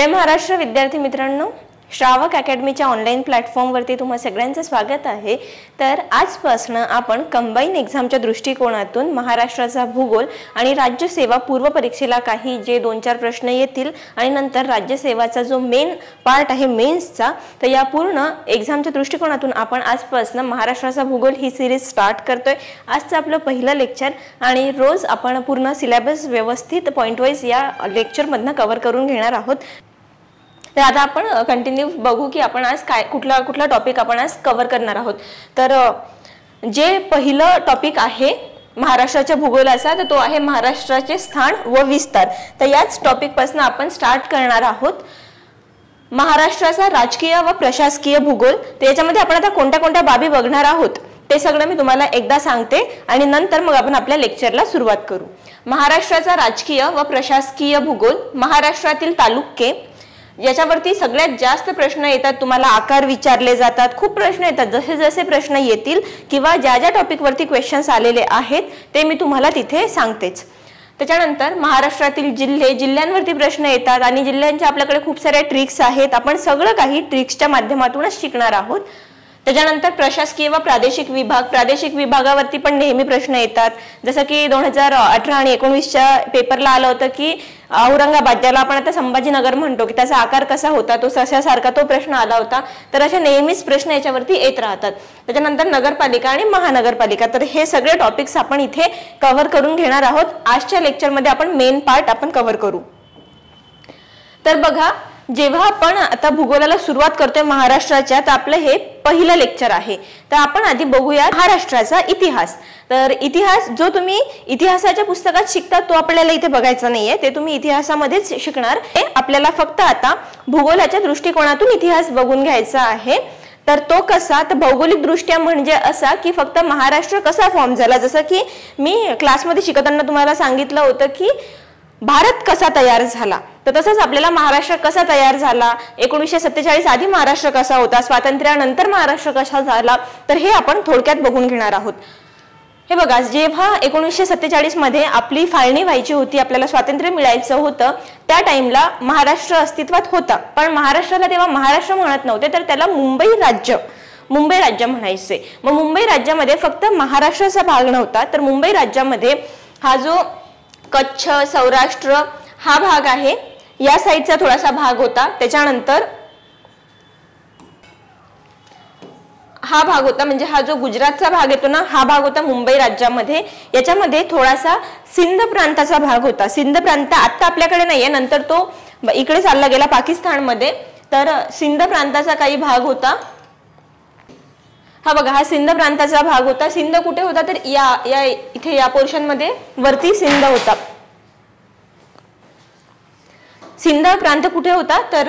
जय महाराष्ट्र विद्यार्थी मित्रांनो, श्रावक अकॅडमीच्या ऑनलाईन प्लॅटफॉर्मवरती तुम्हा सगळ्यांचं स्वागत आहे। तर आजपासून आपण कंबाईन एक्झामच्या दृष्टिकोनातून महाराष्ट्राचा भूगोल आणि राज्यसेवा पूर्व परीक्षेला काही जे 2-4 प्रश्न येतील आणि नंतर राज्यसेवाचा जो मेन पार्ट आहे मेन्सचा, तर या पूर्ण एक्झामच्या दृष्टिकोनातून आपण आजपासून महाराष्ट्राचा भूगोल ही सिरीज स्टार्ट करतोय। आजचं आपलं पहिलं लेक्चर आणि रोज आपण पूर्ण सिलेबस व्यवस्थित पॉइंट वाइज या लेक्चरमधनं कव्हर करून घेणार आहोत। तर आता आपण कंटिन्यू बघू की आपण आज काय कुठला टॉपिक आपण आज कव्हर करणार आहोत। तर जे पहिलं टॉपिक आहे महाराष्ट्राच्या भूगोलाचा, तर तो आहे महाराष्ट्राचे स्थान व विस्तार। तर याच टॉपिक पासून आपण स्टार्ट करणार आहोत महाराष्ट्राचा राजकीय व प्रशासकीय भूगोल। तर याच्यामध्ये आपण आता कोणत्या बाबी बघणार आहोत ते सगळं मी तुम्हाला एकदा सांगते आणि नंतर मग आपण आपल्या लेक्चरला सुरुवात करू। महाराष्ट्राचा राजकीय व प्रशासकीय भूगोल, महाराष्ट्रातील तालुके, याच्यावरती सगळ्यात जास्त प्रश्न येतात, तुम्हाला आकार विचारले जातात, खूप प्रश्न येतात। जसे जसे प्रश्न येतील किंवा ज्या टॉपिक वरती क्वेश्चन्स आलेले आहेत ते मी तुम्हाला तिथे सांगतेच। त्याच्यानंतर महाराष्ट्रातील जिल्हे, जिल्ह्यांवरती प्रश्न येतात आणि जिल्ह्यांच्या आपल्याकडे खूप सारे ट्रिक्स आहेत, आपण सगळं काही ट्रिक्सच्या माध्यमातूनच शिकणार आहोत। त्याच्यानंतर प्रशासकीय व प्रादेशिक विभाग, प्रादेशिक विभागावरती पण नेहमी प्रश्न येतात। जसं की 2018 आणि 19च्या पेपरला आलं होतं की औरंगाबाद, ज्याला आपण आता संभाजीनगर म्हणतो, की त्याचा आकार कसा होता, तो सशासारखा तो प्रश्न आला होता। तर अशा नेहमीच प्रश्न याच्यावरती येत राहतात। त्याच्यानंतर नगरपालिका आणि महानगरपालिका, तर हे सगळे टॉपिक्स आपण इथे कव्हर करून घेणार आहोत। आजच्या लेक्चरमध्ये आपण मेन पार्ट आपण कव्हर करू। तर बघा, जेव्हा आपण आता भूगोलाला सुरुवात करतोय महाराष्ट्राच्या, तर आपलं हे पहिलं लेक्चर आहे। तर आपण आधी बघूया महाराष्ट्राचा इतिहास। तर इतिहास जो तुम्ही इतिहासाच्या पुस्तकात शिकता तो आपल्याला इथे बघायचा नाहीये, ते तुम्ही इतिहासामध्येच शिकणार। हे आपल्याला फक्त आता भूगोलाच्या दृष्टिकोनातून इतिहास बघून घ्यायचा आहे। तर तो कसा, तर भौगोलिक दृष्ट्या म्हणजे असा की फक्त महाराष्ट्र कसा फॉर्म झाला, जसं की मी क्लासमध्ये शिकवताना तुम्हाला सांगितलं होतं की भारत कसा तयार झाला, तर तसंच आपल्याला महाराष्ट्र कसा तयार झाला, 1947 आधी महाराष्ट्र कसा होता, स्वातंत्र्यानंतर महाराष्ट्र कसा झाला, तर हे आपण थोडक्यात बघून घेणार आहोत। हे बघा, जेव्हा 1947 मध्ये आपली फाळणी व्हायची होती, आपल्याला स्वातंत्र्य मिळायचं होतं, त्या टाइमला महाराष्ट्र अस्तित्वात होता, पण महाराष्ट्राला तेव्हा महाराष्ट्र म्हणत नव्हते, तर त्याला मुंबई राज्य म्हणायचे। मग मुंबई राज्यामध्ये फक्त महाराष्ट्राचा भाग नव्हता, तर मुंबई राज्यामध्ये हा जो कच्छ, सौराष्ट्र हा भाग आहे, या साइडचा थोडासा भाग होता, त्याच्यानंतर हा भाग होता, म्हणजे हा जो गुजरातचा भाग येतो ना, हा भाग होता मुंबई राज्यामध्ये। याच्यामध्ये थोडासा सिंध प्रांताचा भाग होता। सिंध प्रांत आता आपल्याकडे नाहीये, नंतर तो इकडे चालला गेला पाकिस्तानमध्ये। तर सिंध प्रांताचा काही भाग होता, हा बघा, हा सिंध प्रांताचा भाग होता। सिंध कुठे होता, तर या इथे या पोर्शन मध्ये वरती सिंध होता। सिंध प्रांत कुठे होता, तर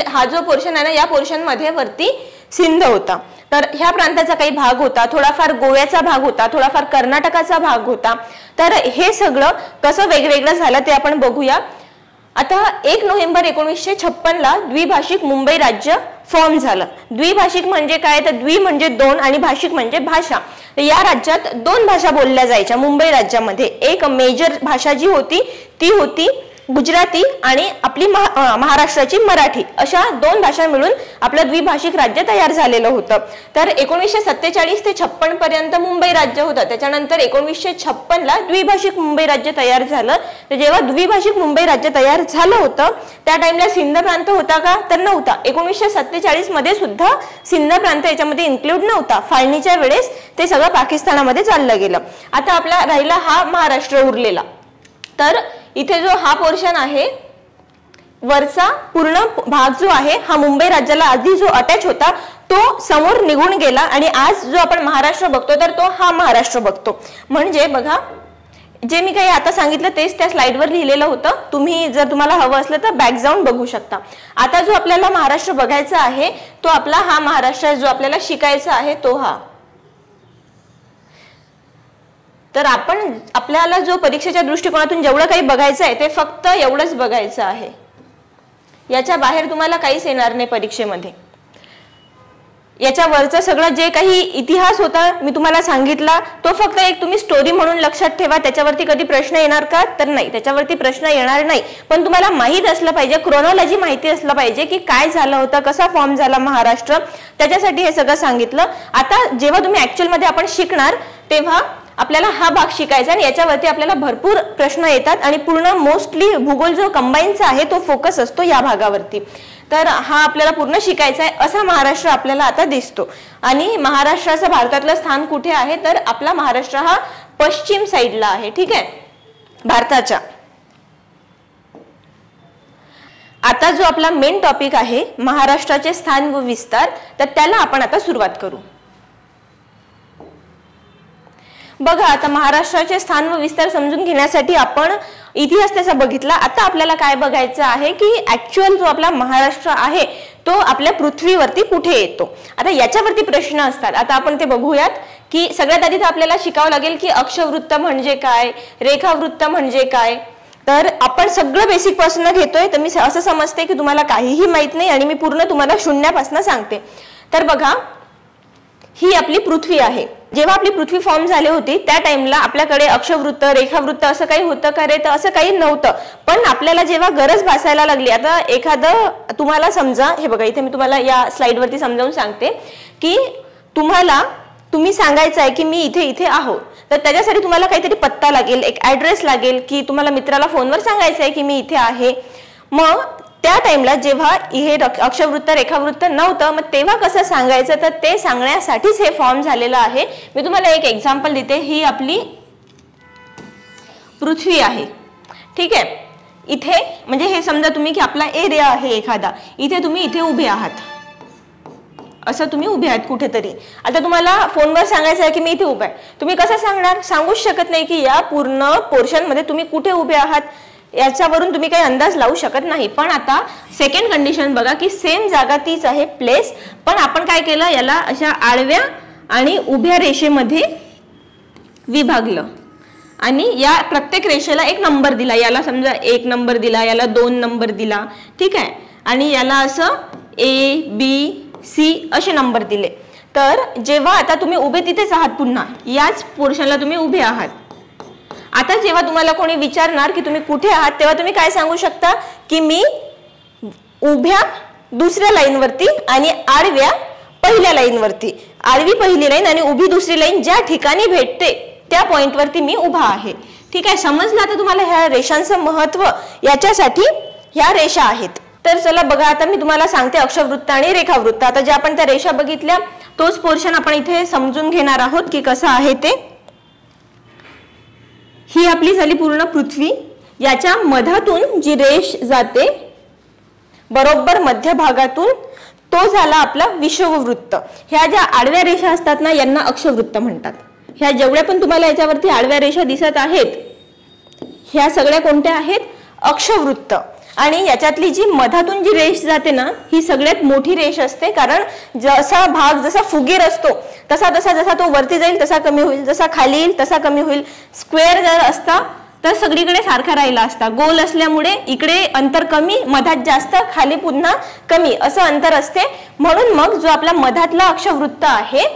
हा जो पोर्शन आहे ना, या पोर्शन मध्ये वरती सिंध होता। तर ह्या प्रांताचा काही भाग होता, थोडाफार गोव्याचा भाग होता, थोडाफार कर्नाटकाचा भाग होता। तर हे सगळं कसं वेगवेगळं झालं ते आपण बघूया। आता 1 नोव्हेंबर 1956 ला द्विभाषिक मुंबई राज्य फॉर्म झालं। द्विभाषिक म्हणजे काय, तर द्वि म्हणजे 2 आणि भाषिक म्हणजे भाषा। तर या राज्यात 2 भाषा बोलल्या जायच्या मुंबई राज्यामध्ये। एक मेजर भाषा जी होती ती होती गुजराती आणि आपली महाराष्ट्राची मराठी, अशा 2 भाषा मिळून आपलं द्विभाषिक राज्य तयार झालेलं होतं। तर 1947 ते 56 पर्यंत मुंबई राज्य होतं। त्याच्यानंतर 1956 ला द्विभाषिक मुंबई राज्य तयार झालं। तर जेव्हा द्विभाषिक मुंबई राज्य तयार झालं होतं, त्या टाइमला सिंध प्रांत होता का, तर नव्हता। 1947 मध्ये सुद्धा सिंध प्रांत याच्यामध्ये इन्क्लूड नव्हता। फाळणीच्या वेळेस ते सगळं पाकिस्तानामध्ये चाललं गेलं। आता आपला राहिला हा महाराष्ट्र उरलेला। तर इथे जो हा पोर्शन आहे, वरचा पूर्ण भाग जो आहे हा मुंबई राज्याला आधी जो अटॅच होता तो समोर निघून गेला आणि आज जो आपण महाराष्ट्र बघतो तर तो हा महाराष्ट्र बघतो। म्हणजे बघा, जे मी काही आता सांगितलं तेच त्या स्लाइडवर लिहिलेलं होतं, तुम्ही जर तुम्हाला हवं असलं तर बॅक जाऊन बघू शकता। आता जो आपल्याला महाराष्ट्र बघायचा आहे तो आपला हा महाराष्ट्र, जो आपल्याला शिकायचा आहे तो हा। तर आपण आपल्याला जो परीक्षेच्या दृष्टिकोनातून जेवढं काही बघायचं आहे ते फक्त एवढंच बघायचं आहे, याच्या बाहेर तुम्हाला काहीच येणार नाही परीक्षेमध्ये। याच्यावरचं सगळं जे काही इतिहास होता मी तुम्हाला सांगितला तो फक्त एक तुम्ही स्टोरी म्हणून लक्षात ठेवा. त्याच्यावरती कधी प्रश्न येणार का? तर नाही, त्याच्यावरती प्रश्न येणार नाही. पण तुम्हाला माहित असलं पाहिजे, क्रोनॉलॉजी माहिती असलं पाहिजे की काय झालं होतं, कसा फॉर्म झाला महाराष्ट्र, त्याच्यासाठी हे सगळं सांगितलं. आता जेव्हा तुम्ही ऍक्च्युअल मध्ये आपण शिकणार तेव्हा आपल्याला हा भाग शिकायचा आणि याच्यावरती आपल्याला भरपूर प्रश्न येतात आणि पूर्ण मोस्टली भूगोल जो कंबाईनचा आहे तो फोकस असतो या भागावरती. तर हा आपल्याला पूर्ण शिकायचा आहे. असा महाराष्ट्र आपल्याला आता दिसतो. आणि महाराष्ट्राचं भारतातलं स्थान कुठे आहे? तर आपला महाराष्ट्र हा पश्चिम साईडला आहे. ठीक आहे, भारताच्या. आता जो आपला मेन टॉपिक आहे महाराष्ट्राचे स्थान व विस्तार, तर त्याला आपण आता सुरुवात करू. बघा, आता महाराष्ट्राचे स्थान व विस्तार समजून घेण्यासाठी आपण इतिहास त्याचा बघितला. आता आपल्याला काय बघायचं आहे की ऍक्च्युअल जो आपला महाराष्ट्र आहे तो आपल्या पृथ्वीवरती कुठे येतो. आता याच्यावरती प्रश्न असतात. आता आपण ते बघूयात की सगळ्यात आधी तर आपल्याला शिकावं लागेल की अक्षवृत्त म्हणजे काय, रेखावृत्त म्हणजे काय. तर आपण सगळं बेसिक पासून घेतोय. तर मी असं समजते की तुम्हाला काहीही माहित नाही आणि मी पूर्ण तुम्हाला शून्यापासून सांगते. तर बघा, ही आपली पृथ्वी आहे. जेव्हा आपली पृथ्वी फॉर्म झाली होती त्या टाइमला आपल्याकडे अक्षवृत्त, रेखावृत्त असं काही होतं का रे? तर असं काही नव्हतं. पण आपल्याला जेव्हा गरज भासायला लागली, आता एखादं तुम्हाला समजा, हे बघा इथे मी तुम्हाला या स्लाइडवरती समजावून सांगते की तुम्ही सांगायचं आहे की मी इथे इथे आहो. तर त्याच्यासाठी तुम्हाला काहीतरी पत्ता लागेल, एक ऍड्रेस लागेल की तुम्हाला मित्राला फोनवर सांगायचं आहे की मी इथे आहे. मग त्या टाइमला जेव्हा हे अक्षवृत्त, रेखावृत्त नव्हतं, मग तेव्हा कसं सांगायचं? तर ते सांगण्यासाठीच हे फॉर्म झालेलं आहे. मी तुम्हाला एक एक्झाम्पल देते. ही आपली पृथ्वी आहे. ठीक आहे, इथे म्हणजे हे समजा तुम्ही की आपला एरिया आहे एखादा, इथे तुम्ही इथे उभे आहात, असं तुम्ही उभे आहात कुठेतरी. आता तुम्हाला फोनवर सांगायचं आहे की मी इथे उभा आहे. तुम्ही कसं सांगणार? सांगूच शकत नाही की या पूर्ण पोर्शन मध्ये तुम्ही कुठे उभे आहात, याच्यावरून तुम्ही काही अंदाज लावू शकत नाही. पण आता सेकंड कंडिशन बघा की सेम जागा तीच आहे, प्लेस, पण आपण काय केलं, याला अशा आडव्या आणि उभ्या रेषेमध्ये विभागलं आणि या प्रत्येक रेषेला एक नंबर दिला. याला समजा 1 नंबर दिला, याला 2 नंबर दिला. ठीक आहे, आणि याला असं ABC असे नंबर दिले. तर जेव्हा आता तुम्ही उभे तिथेच आहात, पुन्हा याच पोर्शनला तुम्ही उभे आहात. आता जेव्हा तुम्हाला कोणी विचारणार की तुम्ही कुठे आहात, तेव्हा तुम्ही काय सांगू शकता की मी उभ्या दुसऱ्या लाईनवरती आणि आडव्या पहिल्या लाईनवरती, आडवी पहिली लाईन आणि उभी दुसरी लाईन ज्या ठिकाणी भेटते त्या पॉइंटवरती मी उभा आहे. ठीक आहे, समजलं आता तुम्हाला ह्या रेषांचं महत्व? याच्यासाठी ह्या रेषा आहेत. तर चला बघा, आता मी तुम्हाला सांगते अक्षवृत्त आणि रेखावृत्त. आता ज्या आपण त्या रेषा बघितल्या तोच पोर्शन आपण इथे समजून घेणार आहोत की कसं आहे ते. ही आपली झाली पूर्ण पृथ्वी. याच्या मधातून जी रेष जाते बरोबर मध्य भागातून, तो झाला आपला विषुववृत्त. ह्या ज्या आडव्या रेषा असतात ना, यांना अक्षवृत्त म्हणतात. ह्या जेवढ्या पण तुम्हाला याच्यावरती आडव्या रेषा दिसत आहेत, ह्या सगळ्या कोणत्या आहेत? अक्षवृत्त. आणि याच्यातली जी मधातून जी रेष जाते ना, ही सगळ्यात मोठी रेष असते. कारण जसा भाग जसा फुगीर असतो तसा तसा जसा तो वरती जाईल तसा कमी होईल, जसा खाली येईल तसा कमी होईल. स्क्वेअर जर असता तर सगळीकडे सारखा राहिला असता. गोल असल्यामुळे इकडे अंतर कमी, मधात जास्त, खाली पुन्हा कमी असं अंतर असते. म्हणून मग जो आपला मधातला अक्षवृत्त आहे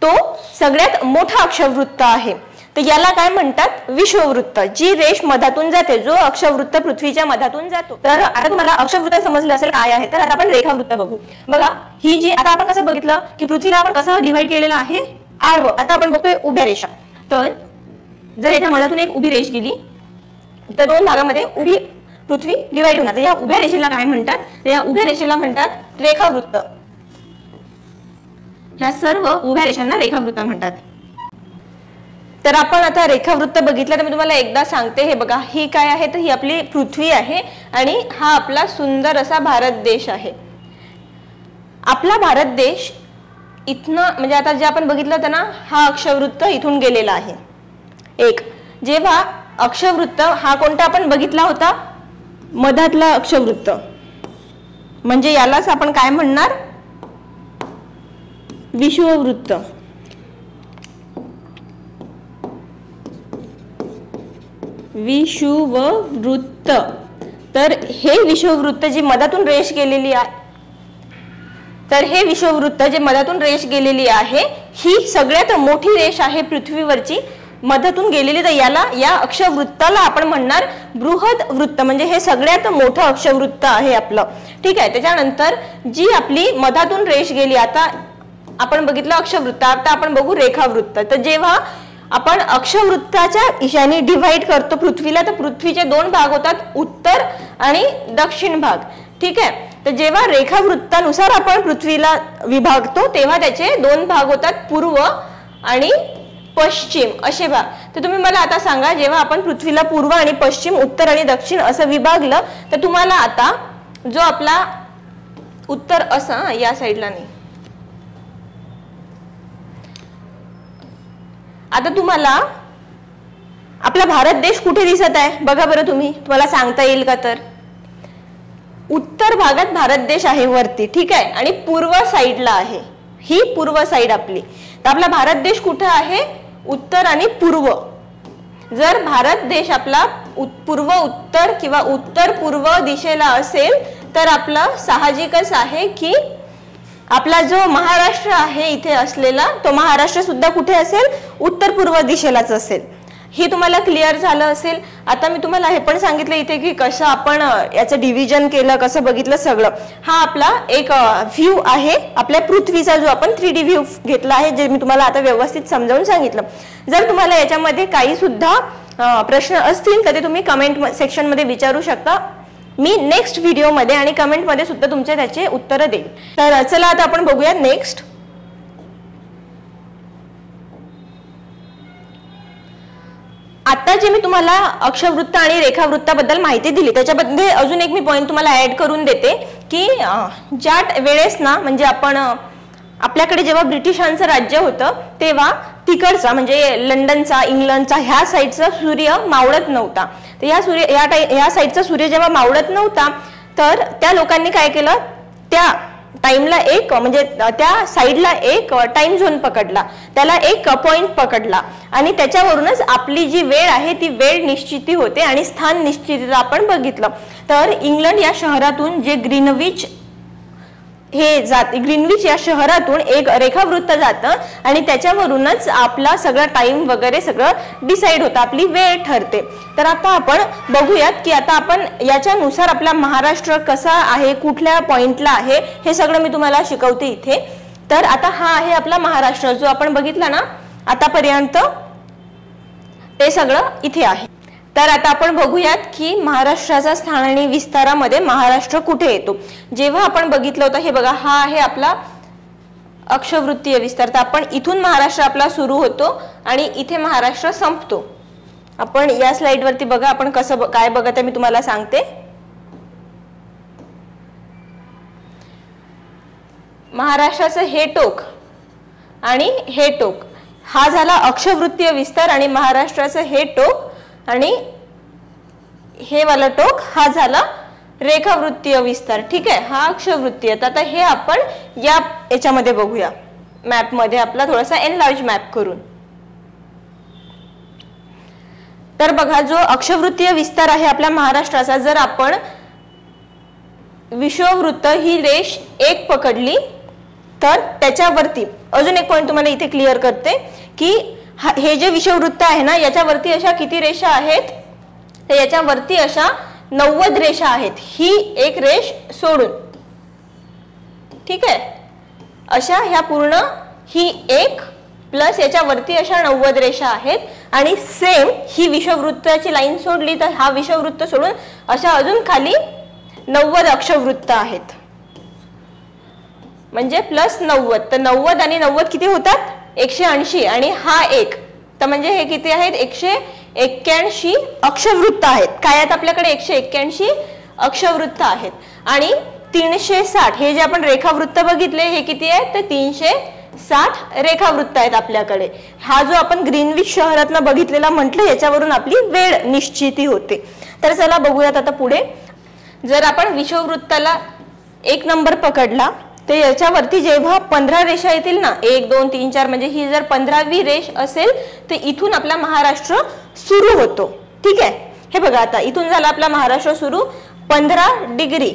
तो सगळ्यात मोठा अक्षवृत्त आहे. तर याला काय म्हणतात? विषुववृत्त. जी रेष मधातून जाते, जो अक्षवृत्त पृथ्वीच्या मधातून जातो. तर आता तुम्हाला अक्षवृत्त समजलं असेल काय आहे. तर आता आपण रेखावृत्त बघू. बघा, ही जी आता आपण कसं बघितलं की पृथ्वीला आपण कसं डिव्हाइड केलेलं आहे? आडवं. आता आपण बघतोय उभ्या रेषा. तर जर याच्या मधातून एक उभी रेष गेली तर 2 भागामध्ये उभी पृथ्वी डिव्हाइड होणार. या उभ्या रेषेला काय म्हणतात? या उभ्या रेषेला म्हणतात रेखावृत्त. ह्या सर्व उभ्या रेषांना रेखावृत्त म्हणतात. तर आपण आता रेखावृत्त बघितलं. तर मी तुम्हाला एकदा सांगते. हे बघा, ही काय आहे? तर ही आपली पृथ्वी आहे आणि हा आपला सुंदर असा भारत देश आहे. आपला भारत देश इथनं म्हणजे आता जे आपण बघितलं होतं ना, हा अक्षवृत्त इथून गेलेला आहे एक. जेव्हा अक्षवृत्त हा कोणता आपण बघितला होता? मधातला अक्षवृत्त. म्हणजे यालाच आपण काय म्हणणार? विषुववृत्त. विषुववृत्त. तर हे विषुववृत्त जी मधातून रेष गेलेली आहे, तर हे विषुववृत्त जे मधातून रेष गेलेली आहे ही सगळ्यात मोठी रेष आहे पृथ्वीवरची मधातून गेलेली, तर याला या अक्षवृत्ताला आपण म्हणणार बृहद वृत्त, म्हणजे हे सगळ्यात मोठं अक्षवृत्त आहे आपलं, ठीक आहे। त्याच्यानंतर जी आपली मधातून रेष गेली, आता आपण बघितलं अक्षवृत्त, आता आपण बघू रेखावृत्त। तर जेव्हा आपण अक्षवृत्ताच्या ईशान्य डिवाइड करतो पृथ्वीला, तर पृथ्वीचे दोन भाग होतात, उत्तर आणि दक्षिण भाग, ठीक आहे। तर जेव्हा रेखावृत्तानुसार आपण पृथ्वीला विभागतो तेव्हा त्याचे दोन भाग होतात, पूर्व आणि पश्चिम असे भाग। तर तुम्ही मला आता सांगा, जेव्हा आपण पृथ्वीला पूर्व आणि पश्चिम, उत्तर आणि दक्षिण असं विभागलं, तर तुम्हाला आता जो आपला उत्तर असा या साईडला नाही, आता तुम्हाला आपला भारत देश कुठे दिसत आहे बघा बरं, तुम्हाला सांगता येईल का? तर उत्तर भागात भारत देश आहे वरती, ठीक आहे, आणि पूर्व साईडला आहे, ही पूर्व साईड आपली। तर आपला भारत देश कुठे आहे? उत्तर आणि पूर्व। जर भारत देश आपला पूर्व उत्तर किंवा उत्तर पूर्व दिशेला असेल तर आपलं साहजिकच आहे की आपला जो महाराष्ट्र आहे इथे असलेला, तो महाराष्ट्र सुद्धा कुठे असेल? उत्तर पूर्व दिशेलाच असेल। हे तुम्हाला क्लिअर झालं असेल। आता मी तुम्हाला हे पण सांगितलं इथे की कसं आपण याचं डिव्हिजन केलं, कसं बघितलं सगळं। हा आपला एक व्ह्यू आहे आपल्या पृथ्वीचा, जो आपण 3D व्ह्यू घेतला आहे, जे मी तुम्हाला आता व्यवस्थित समजावून सांगितलं। जर तुम्हाला याच्यामध्ये काही सुद्धा प्रश्न असतील तर ते तुम्ही कमेंट सेक्शन मध्ये विचारू शकता, मी नेक्स्ट व्हिडिओ मध्ये आणि कमेंट मध्ये सुद्धा तुमचे त्याचे उत्तर देईल। तर चला आता आपण बघूया नेक्स्ट। आता जे मी तुम्हाला अक्षवृत्त आणि रेखावृत्ताबद्दल माहिती दिली, त्याच्यामध्ये अजून एक मी पॉइंट तुम्हाला ऍड करून देते की ज्या वेळेस ना, म्हणजे आपण आपल्याकडे जेव्हा ब्रिटिशांचं राज्य होतं तेव्हा तिकडचा म्हणजे लंडनचा, इंग्लंडचा ह्या साईडचा सूर्य मावळत नव्हता। तर या साईडचा सूर्य जेव्हा मावळत नव्हता तर त्या लोकांनी काय केलं, त्या टाइमला एक म्हणजे त्या साईडला एक टाइम झोन पकडला, त्याला एक पॉइंट पकडला आणि त्याच्यावरूनच आपली जी वेळ आहे ती वेळ निश्चिती होते आणि स्थान निश्चितीला आपण बघितलं। तर इंग्लंड या शहरातून जे ग्रीनविच ग्रीनविच या शहरातून एक रेखावृत्त जातं आणि त्याच्यावरूनच आपला सगळा टाइम वगैरे सगळं डिसाइड होतं, आपली वेळ ठरते। तर आता आपण बघूयात की आता आपण याच्यानुसार आपला महाराष्ट्र कसा आहे, कुठल्या पॉइंटला आहे, हे सगळं मी तुम्हाला शिकवते इथे। तर आता हा आहे आपला महाराष्ट्र, जो आपण बघितला ना आतापर्यंत, ते सगळं इथे आहे। तर आता आपण बघूयात की महाराष्ट्राचा स्थान आणि विस्तारामध्ये महाराष्ट्र कुठे येतो। जेव्हा आपण बघितलं होतं, हे बघा हा आहे आपला अक्षवृत्तीय विस्तार, तर आपण इथून महाराष्ट्र आपला सुरू होतो आणि इथे महाराष्ट्र संपतो। आपण या स्लाइड वरती बघा आपण कसं काय बघत आहे, मी तुम्हाला सांगते। महाराष्ट्राचं हे टोक आणि हे टोक हा झाला अक्षवृत्तीय विस्तार आणि महाराष्ट्राचं हे टोक आणि हे वाला टोक हा झाला रेखावृत्तीय विस्तार, ठीक आहे, हा अक्षवृत्तीय। आता हे आपण याच्यामध्ये बघूया, मॅप मध्ये आपला थोडासा एनलार्ज मॅप करून। तर बघा जो अक्षवृत्तीय विस्तार आहे आपल्या महाराष्ट्राचा, जर आपण विषुववृत्त ही रेष एक पकडली तर त्याच्यावरती अजून एक पॉइंट तुम्हाला इथे क्लिअर करते की हे जे विषुववृत्त आहे ना, याच्यावरती अशा किती रेषा आहेत, तर याच्यावरती अशा 90 रेषा आहेत, ही एक रेष सोडून, ठीक आहे। अशा ह्या पूर्ण ही एक प्लस याच्यावरती अशा 90 रेषा आहेत आणि सेम ही विषुववृत्ताची लाईन सोडली तर हा विषुववृत्त सोडून अशा अजून खाली 90 अक्षवृत्त आहेत, म्हणजे प्लस 90। तर 90 आणि 90 किती होतात? 180 आणि हा एक, तर म्हणजे हे किती आहेत? 181 अक्षवृत्त आहेत। काय आहेत आपल्याकडे? 181 अक्षवृत्त आहेत आणि 360 हे जे आपण रेखावृत्त बघितले हे किती आहेत? तर 360 रेखावृत्त आहेत आपल्याकडे। हा जो आपण ग्रीनविच शहरातनं बघितलेला म्हटलं, याच्यावरून आपली वेळ निश्चिती होते। तर चला बघूयात आता पुढे। जर आपण विषुववृत्ताला 1 नंबर पकडला तर याच्यावरती जेव्हा 15 रेषा येतील ना, 1 2 3 4, म्हणजे ही जर 15वी रेष असेल तर इथून आपला महाराष्ट्र सुरू होतो, ठीक आहे। हे बघा आता इथून झाला आपला महाराष्ट्र सुरू, 15 डिग्री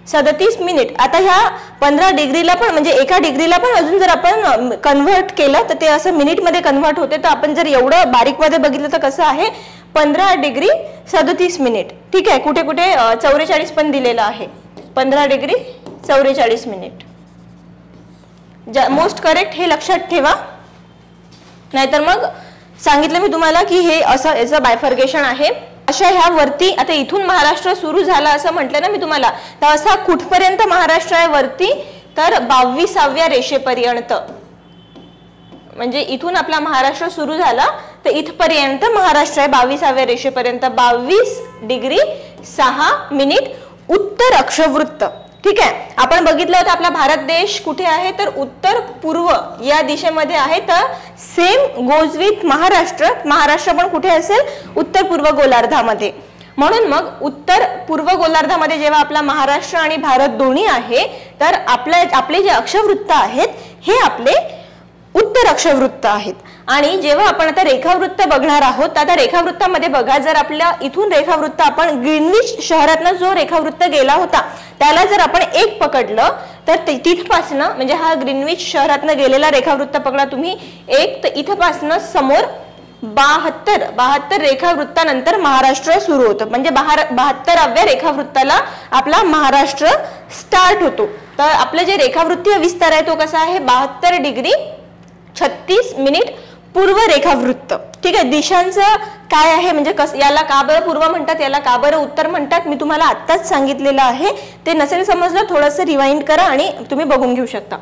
37 मिनिट। आता ह्या 15 डिग्रीला पण म्हणजे एका डिग्रीला पण अजून जर आपण कन्व्हर्ट केलं तर ते असं मिनिटमध्ये कन्व्हर्ट होते। तर आपण जर एवढं बारीक मध्ये बघितलं तर कसं आहे 15 डिग्री 37 मिनिट। ठीक आहे, कुठे कुठे 44 पण दिलेलं आहे, 15 डिग्री 44 मिनिट मोस्ट करेक्ट, हे लक्षात ठेवा। नाहीतर मग सांगितलं मी तुम्हाला की हे असं याचं बायफर्गेशन आहे। अशा ह्या वरती आता इथून महाराष्ट्र सुरू झाला असं म्हटलं ना मी तुम्हाला, तर असा कुठपर्यंत महाराष्ट्र आहे वरती, तर 22व्या रेषेपर्यंत, म्हणजे इथून आपला महाराष्ट्र सुरू झाला तर इथपर्यंत महाराष्ट्र आहे 22व्या रेषेपर्यंत, 22 डिग्री 6 मिनिट उत्तर अक्षवृत्त। ठीक आहे, आपण बघितलं होतं आपला भारत देश कुठे आहे, तर उत्तर पूर्व या दिशेमध्ये आहे। तर same goes with Maharashtra, Maharashtra पण कुठे असेल, उत्तर पूर्व गोलार्धामध्ये। म्हणून मग उत्तर पूर्व गोलार्धामध्ये जेव्हा आपला महाराष्ट्र आणि भारत दोन्ही आहे, तर आपले जे अक्षवृत्त आहेत हे आपले उत्तर अक्षवृत्त आहेत। आणि जेव्हा आपण आता रेखावृत्त बघणार आहोत, आता रेखावृत्तामध्ये बघा, जर आपल्या इथून रेखावृत्त आपण ग्रीनविच शहरातनं जो रेखावृत्त गेला होता त्याला जर आपण 1 पकडलं तर तिथपासनं म्हणजे हा ग्रीनविच शहरातनं गेलेला रेखावृत्त पकडा तुम्ही 1, तर इथपासनं समोर 72 रेखावृत्तानंतर महाराष्ट्र सुरू होतं, म्हणजे 72व्या रेखावृत्ताला आपला महाराष्ट्र स्टार्ट होतो। तर आपलं जे रेखावृत्तीय विस्तार आहे तो कसा आहे, 72 डिग्री 36 मिनिट पूर्व रेखावृत्त। ठीक आहे, दिशांचं काय आहे म्हणजे याला का बरं पूर्व म्हणतात, याला का बरं उत्तर म्हणतात, मी तुम्हाला आत्ताच सांगितलेलं आहे। ते नसेल समजलं थोडंसं रिवाइंड करा आणि तुम्ही बघून घेऊ शकता,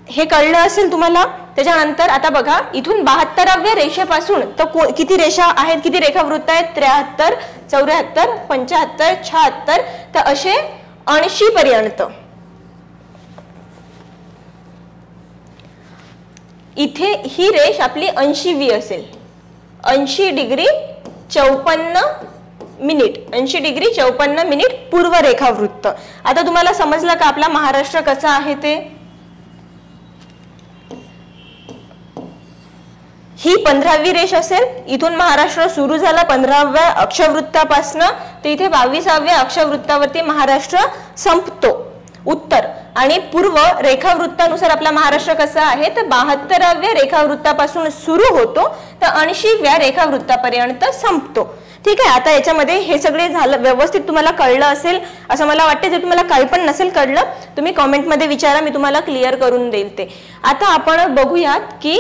हे कळलं असेल तुम्हाला। त्याच्यानंतर आता बघा, इथून 72व्या रेषेपासून तर किती रेषा आहेत, किती रेखावृत्त आहेत, 73, 74, 75, 76, तर असे 80 पर्यंत। इथे ही रेष आपली 80वी असेल, 80 डिग्री 54 मिनिट, 80 डिग्री 54 मिनिट पूर्व रेखावृत्त। आता तुम्हाला समजलं का आपला महाराष्ट्र कसा आहे ते। ही 15वी रेष असेल, इथून महाराष्ट्र सुरू झाला 15व्या अक्षवृत्तापासनं, तर इथे 22व्या अक्षवृत्तावरती महाराष्ट्र संपतो उत्तर। आणि पूर्व रेखावृत्तानुसार आपला महाराष्ट्र कसा आहे, तर 72व्या रेखावृत्तापासून सुरू होतो तर 80व्या रेखावृत्तापर्यंत संपतो। ठीक आहे, आता याच्यामध्ये हे सगळे झालं, व्यवस्थित तुम्हाला कळलं असेल असं मला वाटते। जर तुम्हाला काही पण नसेल कळलं तुम्ही कमेंटमध्ये विचारा, मी तुम्हाला क्लिअर करून देईल ते। आता आपण बघूयात की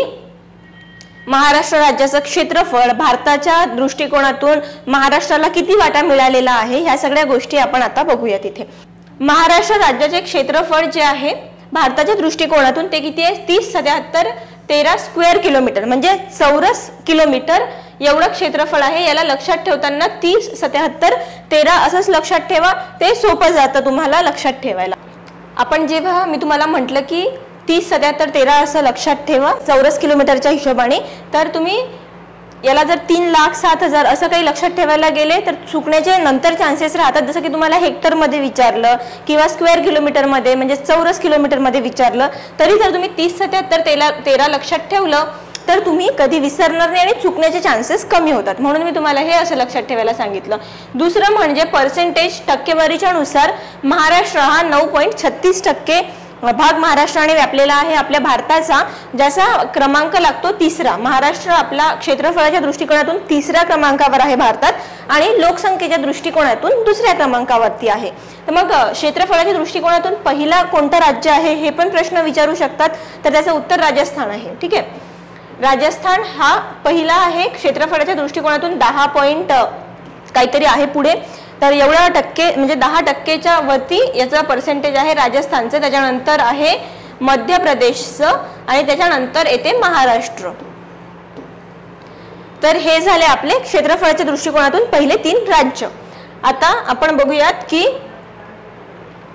महाराष्ट्र राज्याचं क्षेत्रफळ, भारताच्या दृष्टिकोनातून महाराष्ट्राला किती वाटा मिळालेला आहे, ह्या सगळ्या गोष्टी आपण आता बघूयात। इथे महाराष्ट्र राज्याचे क्षेत्रफळ जे आहे भारताच्या दृष्टिकोनातून ते किती आहे, 30,77,13 स्क्वेअर किलोमीटर, म्हणजे चौरस किलोमीटर एवढं क्षेत्रफळ आहे। याला लक्षात ठेवताना 30,77,13 असंच लक्षात ठेवा, ते सोपं जातं तुम्हाला लक्षात ठेवायला। आपण जेव्हा मी तुम्हाला म्हटलं की 30,77,13 असं लक्षात ठेवा चौरस किलोमीटरच्या हिशोबाने, तर तुम्ही याला जर 3,07,000 असं काही लक्षात ठेवायला गेले तर चुकण्याचे नंतर चान्सेस राहतात। जसं की तुम्हाला हेक्टर मध्ये विचारलं किंवा स्क्वेअर किलोमीटर मध्ये म्हणजे चौरस किलोमीटर मध्ये विचारलं, तरी जर तुम्ही 30,77,13 लक्षात ठेवलं तर तुम्ही कधी विसरणार नाही आणि चुकण्याचे चान्सेस कमी होतात। म्हणून मी तुम्हाला हे असं लक्षात ठेवायला सांगितलं। दुसरं म्हणजे पर्सेंटेज, टक्केवारीच्या नुसार महाराष्ट्र हा 9.36% भाग महाराष्ट्राने व्यापलेला आहे आपल्या भारताचा, ज्याचा क्रमांक लागतो 3रा। महाराष्ट्र आपला क्षेत्रफळाच्या दृष्टिकोनातून 3ऱ्या क्रमांकावर आहे भारतात आणि लोकसंख्येच्या दृष्टिकोनातून 2ऱ्या क्रमांकावरती आहे। तर मग क्षेत्रफळाच्या दृष्टिकोनातून पहिला कोणतं राज्य आहे हे पण प्रश्न विचारू शकतात, तर त्याचं उत्तर राजस्थान आहे। ठीक आहे, राजस्थान हा पहिला आहे क्षेत्रफळाच्या दृष्टिकोनातून 10 काहीतरी आहे पुढे, तर एवढा टक्के म्हणजे 10%च्या वरती याचा पर्सेंटेज आहे राजस्थानचं। त्याच्यानंतर आहे मध्य प्रदेशचं आणि त्याच्यानंतर येते महाराष्ट्र। तर हे झाले आपले क्षेत्रफळाच्या दृष्टिकोनातून पहिले 3 राज्य। आता आपण बघूयात की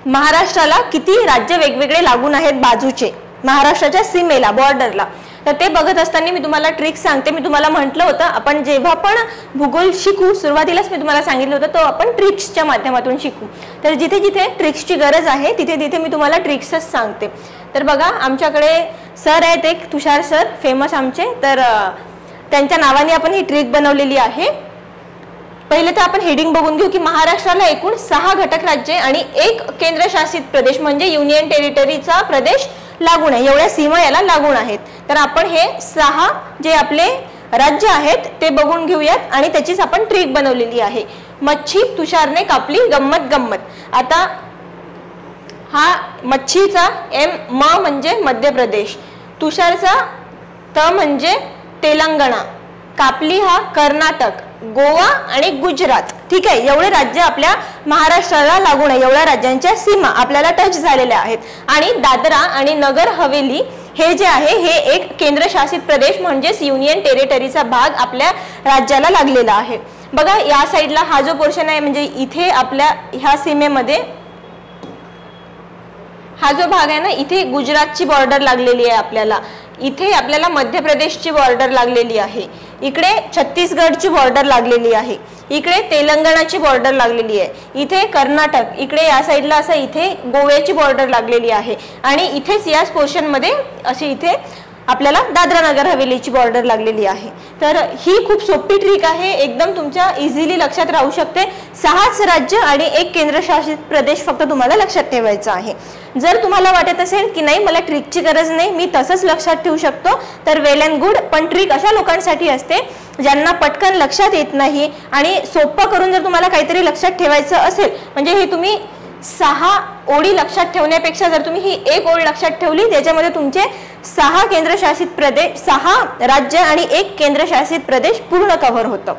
महाराष्ट्राला किती राज्य वेगवेगळे लागून आहेत बाजूचे, महाराष्ट्राच्या सीमेला, बॉर्डरला। तर ते बघत असताना मी तुम्हाला ट्रिक सांगते। मी तुम्हाला म्हटलं होतं आपण जेव्हा पण भूगोल शिकू सुरुवातीलाच मी तुम्हाला सांगितलं होतं तो आपण ट्रिक्सच्या माध्यमातून शिकू। तर जिथे जिथे ट्रिक्सची गरज आहे तिथे तिथे मी तुम्हाला ट्रिक्सच सांगते। तर बघा आमच्याकडे सर आहेत एक तुषार सर, फेमस आमचे, तर त्यांच्या नावाने आपण ही ट्रिक बनवलेली आहे। पहिले तर आपण हेडिंग बघून घेऊ की महाराष्ट्राला एकूण 6 घटक राज्ये आणि 1 केंद्रशासित प्रदेश म्हणजे युनियन टेरिटरीचा प्रदेश लागून आहे, एवढ्या सीमा याला लागून आहेत। तर आपण हे 6 जे आपले राज्य आहेत ते बघून घेऊयात आणि त्याचीच आपण ट्रिक बनवलेली आहे। मच्छी तुषारने कापली गंमत गंमत। आता हा मच्छीचा म म्हणजे मध्य प्रदेश, तुषारचा त म्हणजे तेलंगणा, कापली हा कर्नाटक, गोवा आणि गुजरात। ठीक आहे, एवढे राज्य आपल्या महाराष्ट्राला लागून आहे, एवढ्या राज्यांच्या सीमा आपल्याला टच झालेल्या आहेत। आणि दादरा आणि नगर हवेली हे जे आहे हे एक केंद्रशासित प्रदेश म्हणजेच युनियन टेरिटरीचा भाग आपल्या राज्याला लागलेला आहे। बघा या साइडला हा जो पोर्शन आहे म्हणजे इथे आपल्या ह्या सीमेमध्ये हा जो भाग आहे ना, इथे गुजरातची बॉर्डर लागलेली आहे आपल्याला, इथे आपल्याला मध्य प्रदेशची बॉर्डर लागलेली आहे, इकडे छत्तीसगडची बॉर्डर लागलेली आहे, इकडे तेलंगणाची बॉर्डर लागलेली आहे, इथे कर्नाटक, इकडे या साइडला असं इथे गोव्याची बॉर्डर लागलेली आहे आणि इथेच याच पोर्शन मध्ये अशी इथे आपल्याला दादरा नगर हवेलीची बॉर्डर लागलेली आहे। तर ही खूप सोपी ट्रिक आहे, एकदम तुमच्या इझिली लक्षात राहू शकते। 6च राज्य आणि 1 केंद्रशासित प्रदेश फक्त तुम्हाला लक्षात ठेवायचा आहे। जर तुम्हाला वाटत असेल की नाही मला ट्रिकची गरज नाही, मी तसंच लक्षात ठेवू शकतो, तर वेल अँड गुड, पण ट्रिक अशा लोकांसाठी असते ज्यांना पटकन लक्षात येत नाही आणि सोपं करून जर तुम्हाला काहीतरी लक्षात ठेवायचं असेल म्हणजे हे तुम्ही 6 ओळी लक्षात ठेवण्यापेक्षा जर तुम्ही ही 1 ओळ लक्षात ठेवली त्याच्यामध्ये तुमचे 6 केंद्रशासित प्रदेश, 6 राज्य आणि 1 केंद्रशासित प्रदेश पूर्ण कव्हर होतं।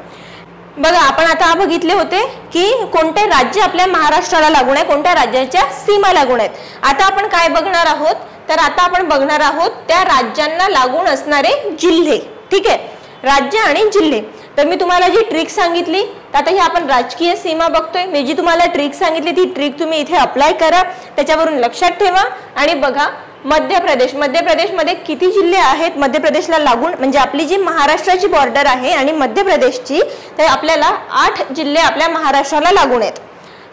बघा आपण आता बघितले होते की कोणते राज्य आपल्या महाराष्ट्राला लागून आहे, कोणत्या राज्याच्या सीमा लागून आहेत। आता आपण काय बघणार आहोत, तर आता आपण बघणार आहोत त्या राज्यांना लागून असणारे जिल्हे। ठीक आहे, राज्य आणि जिल्हे। तर मी तुम्हाला जी ट्रिक सांगितली, आता ही आपण राजकीय सीमा बघतोय, मी जी तुम्हाला ट्रिक सांगितली ती ट्रिक तुम्ही इथे अप्लाय करा, त्याच्यावरून लक्षात ठेवा आणि बघा मध्य प्रदेशमध्ये किती जिल्हे आहेत मध्य प्रदेशला लागून, म्हणजे आपली जी महाराष्ट्राची बॉर्डर आहे आणि मध्य प्रदेशची, तर आपल्याला 8 जिल्हे आपल्या महाराष्ट्राला लागून आहेत।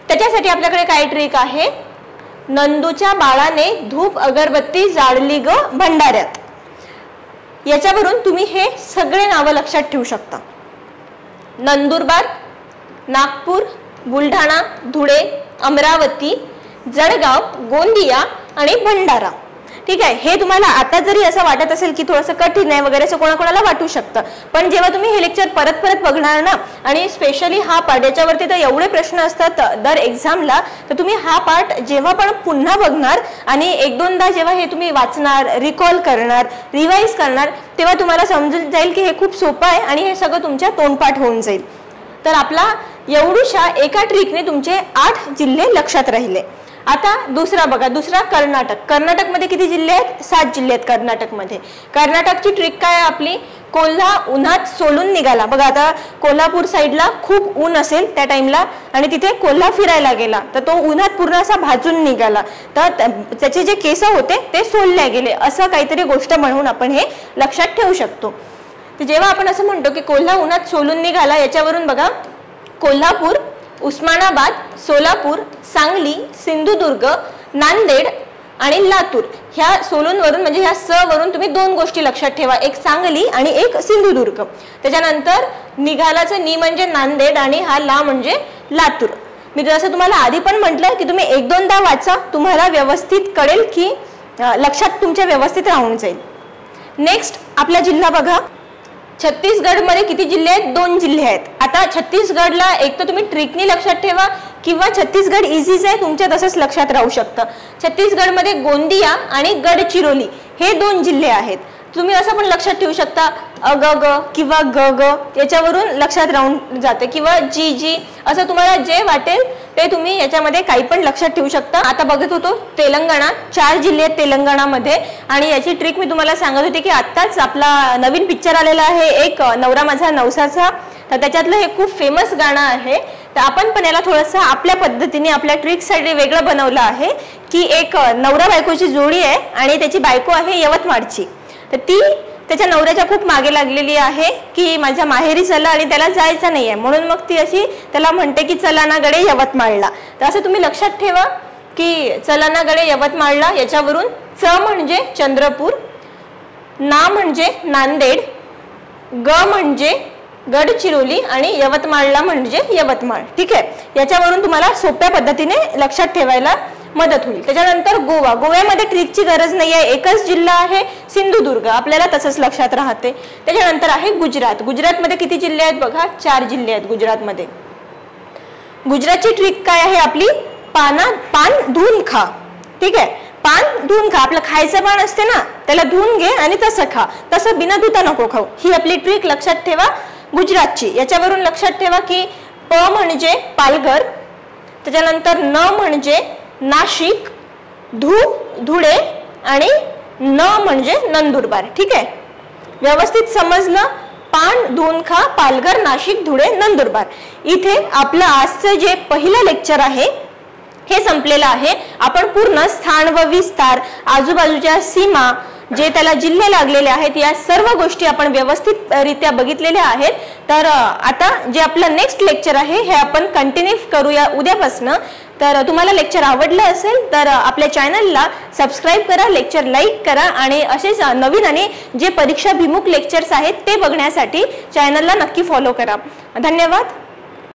त्याच्यासाठी आपल्याकडे काय ट्रिक आहे, नंदूच्या बाळाने धूप अगरबत्ती जाळली ग भंडाऱ्यात, याच्यावरून तुम्ही हे सगळे नावं लक्षात ठेवू शकता। नंदुरबार, नागपूर, बुलढाणा, धुळे, अमरावती, जळगाव, गोंदिया आणि भंडारा। ठीक आहे, हे तुम्हाला आता जरी असं वाटत असेल की थोडंसं कठीण आहे वगैरे असं कोणाकोणाला वाटू शकतं, पण जेव्हा तुम्ही हे लेक्चर परत परत बघणार ना, आणि स्पेशली हा पार्ट याच्यावरती तर एवढे प्रश्न असतात दर एक्झामला, तर तुम्ही हा पार्ट जेव्हा पण पुन्हा बघणार आणि 1-2दा जेव्हा हे तुम्ही वाचणार, रिकॉल करणार, रिवाइज करणार, तेव्हा तुम्हाला समजून जाईल की हे खूप सोपं आहे आणि हे सगळं तुमच्या तोंडपाठ होऊन जाईल। तर आपला एवढूशा एका ट्रिकने तुमचे 8 जिल्हे लक्षात राहिले। आता दुसरा बघा, दुसरा कर्नाटकमध्ये किती जिल्हे आहेत, 7 जिल्हे आहेत कर्नाटकमध्ये। कर्नाटकची ट्रिक काय आहे आपली, कोल्हा उन्हात सोलून निघाला। बघा आता कोल्हापूर साईडला खूप ऊन असेल त्या टाइमला आणि तिथे कोल्हा फिरायला गेला, तर तो उन्हात पूर्ण असा भाजून निघाला, तर त्याचे जे केस होते ते सोलले गेले, असं काहीतरी गोष्ट म्हणून आपण हे लक्षात ठेवू शकतो। तर जेव्हा आपण असं म्हणतो की कोल्हा उन्हात सोलून निघाला, याच्यावरून बघा कोल्हापूर, उस्मानाबाद, सोलापूर, सांगली, सिंधुदुर्ग, नांदेड आणि लातूर, ह्या सोलून वरून म्हणजे ह्या स वरून तुम्ही 2 गोष्टी लक्षात ठेवा, एक सांगली आणि एक सिंधुदुर्ग। त्याच्यानंतर निघालाचं नि म्हणजे नांदेड आणि हा ला म्हणजे लातूर। मी जसं तुम्हाला आधी पण म्हटलं की तुम्ही 1-2दा वाचा, तुम्हाला व्यवस्थित कळेल की लक्षात तुमच्या व्यवस्थित राहून जाईल। नेक्स्ट आपला जिल्हा बघा, छत्तीसगडमध्ये किती जिल्हे आहेत, 2 जिल्हे आहेत। आता छत्तीसगडला एक तर तुम्ही ट्रिकनी लक्षात ठेवा किंवा छत्तीसगड इझीच आहे तुमच्या तसंच लक्षात राहू शकतं। छत्तीसगडमध्ये गोंदिया आणि गडचिरोली हे 2 जिल्हे आहेत। तुम्ही असं पण लक्षात ठेवू शकता अग ग किंवा ग ग, याच्यावरून लक्षात राहून जाते, किंवा जी जी, असं तुम्हाला जे वाटेल ते तुम्ही याच्यामध्ये काही पण लक्षात ठेवू शकता। आता बघत होतो तेलंगणा, 4 जिल्हे आहेत तेलंगणामध्ये आणि याची ट्रिक मी तुम्हाला सांगत होते की आत्ताच आपला नवीन पिक्चर आलेला आहे एक नवरा माझा नवसाचा, तर त्याच्यातलं हे खूप फेमस गाणं आहे। तर आपण पण याला थोडंसं आपल्या पद्धतीने आपल्या ट्रिकसाठी वेगळं बनवलं आहे की एक नवरा बायकोची जोडी आहे आणि त्याची बायको आहे यवतमाळची, तर ती त्याच्या नवऱ्याच्या खूप मागे लागलेली आहे की माझ्या माहेरी चला आणि त्याला जायचं नाहीये, म्हणून मग ती अशी त्याला म्हणते की चला ना गडे यवतमाळला। तर असं तुम्ही लक्षात ठेवा की चला ना गडे यवतमाळला, याच्यावरून च म्हणजे चंद्रपूर, ना म्हणजे नांदेड, ग म्हणजे गडचिरोली आणि यवतमाळला म्हणजे यवतमाळ. ठीक आहे, याच्यावरून तुम्हाला सोप्या पद्धतीने लक्षात ठेवायला मदत होईल. त्याच्यानंतर गोवा, गोव्यामध्ये ट्रिकची गरज नाही आहे, एकच जिल्हा आहे सिंधुदुर्ग, आपल्याला तसंच लक्षात राहते. त्याच्यानंतर आहे गुजरात, गुजरातमध्ये किती जिल्हे आहेत बघा, 4 जिल्हे आहेत गुजरातमध्ये. गुजरातची ट्रिक काय आहे आपली, पान धुवून खा. ठीक आहे, पान धुवून खा, आपलं खायचं पान असते ना त्याला धुवून घे आणि तसं खा, तसं बिना धुता नको खाऊ. ही आपली ट्रिक लक्षात ठेवा गुजरातची. याच्यावरून लक्षात ठेवा की प म्हणजे पालघर, त्याच्यानंतर न म्हणजे नाशिक, धुळे आणि न म्हणजे नंदुरबार. ठीक आहे, व्यवस्थित समजलं. पान धुवून खा, पालघर, नाशिक, धुळे, नंदुरबार. इथे आपलं आजचं जे पहिलं लेक्चर आहे हे संपलेलं आहे. आपण पूर्ण स्थान व विस्तार, आजूबाजूच्या सीमा, जे त्याला जिल्हे लागलेले आहेत, या सर्व गोष्टी आपण व्यवस्थितरित्या बघितलेल्या आहेत. तर आता जे आपलं नेक्स्ट लेक्चर आहे हे आपण कंटिन्यू करूया उद्यापासून. तर तुम्हाला लेक्चर आवडलं असेल तर आपल्या चॅनलला सबस्क्राईब करा, लेक्चर लाईक करा आणि असेच नवीन आणि जे परीक्षाभिमुख लेक्चर्स आहेत ते बघण्यासाठी चॅनलला नक्की फॉलो करा. धन्यवाद.